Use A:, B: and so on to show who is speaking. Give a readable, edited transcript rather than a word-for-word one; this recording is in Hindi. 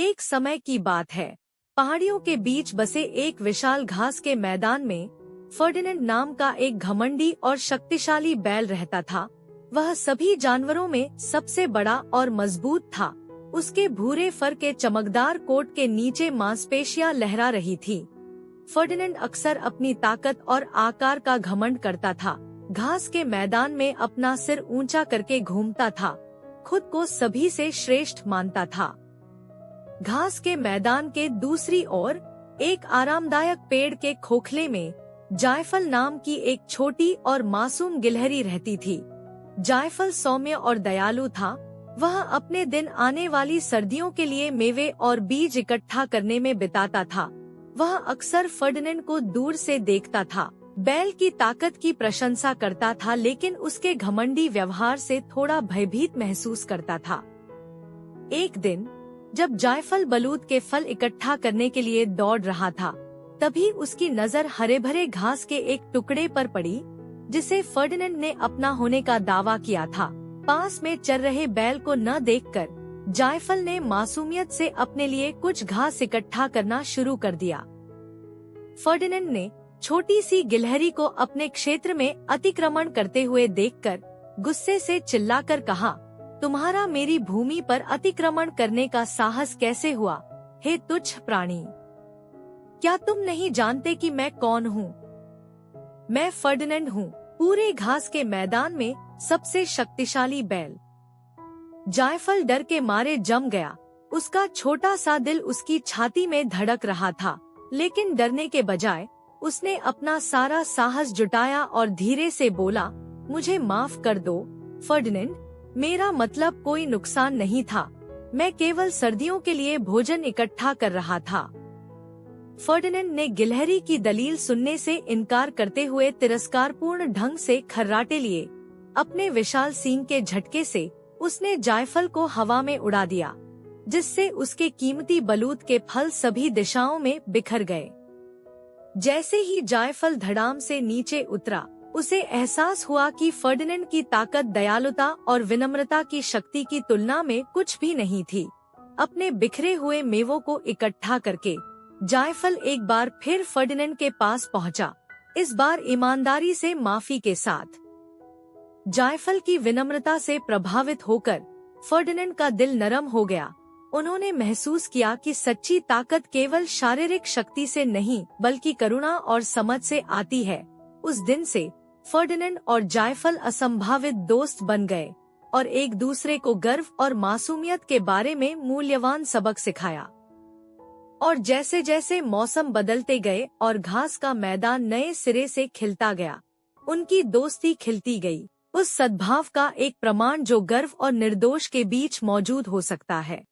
A: एक समय की बात है। पहाड़ियों के बीच बसे एक विशाल घास के मैदान में फर्डिनेंड नाम का एक घमंडी और शक्तिशाली बैल रहता था। वह सभी जानवरों में सबसे बड़ा और मजबूत था। उसके भूरे फर के चमकदार कोट के नीचे मांसपेशियां लहरा रही थी। फर्डिनेंड अक्सर अपनी ताकत और आकार का घमंड करता था। घास के मैदान में अपना सिर ऊंचा करके घूमता था, खुद को सभी से श्रेष्ठ मानता था। घास के मैदान के दूसरी ओर एक आरामदायक पेड़ के खोखले में जायफल नाम की एक छोटी और मासूम गिलहरी रहती थी। जायफल सौम्य और दयालु था। वह अपने दिन आने वाली सर्दियों के लिए मेवे और बीज इकट्ठा करने में बिताता था। वह अक्सर फर्डिनेंड को दूर से देखता था, बैल की ताकत की प्रशंसा करता था, लेकिन उसके घमंडी व्यवहार से थोड़ा भयभीत महसूस करता था। एक दिन जब जायफल बलूत के फल इकट्ठा करने के लिए दौड़ रहा था, तभी उसकी नजर हरे भरे घास के एक टुकड़े पर पड़ी, जिसे फर्डिनेंड ने अपना होने का दावा किया था। पास में चल रहे बैल को न देखकर जायफल ने मासूमियत से अपने लिए कुछ घास इकट्ठा करना शुरू कर दिया। फर्डिनेंड ने छोटी सी गिलहरी को अपने क्षेत्र में अतिक्रमण करते हुए देखकर गुस्से से चिल्लाकर कहा, तुम्हारा मेरी भूमि पर अतिक्रमण करने का साहस कैसे हुआ? हे तुच्छ प्राणी, क्या तुम नहीं जानते कि मैं कौन हूँ? मैं फर्डिनेंड हूँ, पूरे घास के मैदान में सबसे शक्तिशाली बैल। जायफल डर के मारे जम गया। उसका छोटा सा दिल उसकी छाती में धड़क रहा था, लेकिन डरने के बजाय उसने अपना सारा साहस जुटाया और धीरे से बोला, मुझे माफ कर दो फर्डिनेंड, मेरा मतलब कोई नुकसान नहीं था। मैं केवल सर्दियों के लिए भोजन इकट्ठा कर रहा था। फर्डिनेंड ने गिलहरी की दलील सुनने से इनकार करते हुए तिरस्कारपूर्ण ढंग से खर्राटे लिए। अपने विशाल सींग के झटके से उसने जायफल को हवा में उड़ा दिया, जिससे उसके कीमती बलूत के फल सभी दिशाओं में बिखर गए। जैसे ही जायफल धड़ाम से नीचे उतरा, उसे एहसास हुआ कि फर्डिनेंड की ताकत दयालुता और विनम्रता की शक्ति की तुलना में कुछ भी नहीं थी। अपने बिखरे हुए मेवों को इकट्ठा करके जायफल एक बार फिर फर्डिनेंड के पास पहुंचा, इस बार ईमानदारी से माफी के साथ। जायफल की विनम्रता से प्रभावित होकर फर्डिनेंड का दिल नरम हो गया। उन्होंने महसूस किया कि सच्ची ताकत केवल शारीरिक शक्ति से नहीं, बल्कि करुणा और समझ से आती है। उस दिन से फर्डिनेंड और जायफल असंभावित दोस्त बन गए और एक दूसरे को गर्व और मासूमियत के बारे में मूल्यवान सबक सिखाया। और जैसे जैसे मौसम बदलते गए और घास का मैदान नए सिरे से खिलता गया, उनकी दोस्ती खिलती गई, उस सद्भाव का एक प्रमाण जो गर्व और निर्दोष के बीच मौजूद हो सकता है।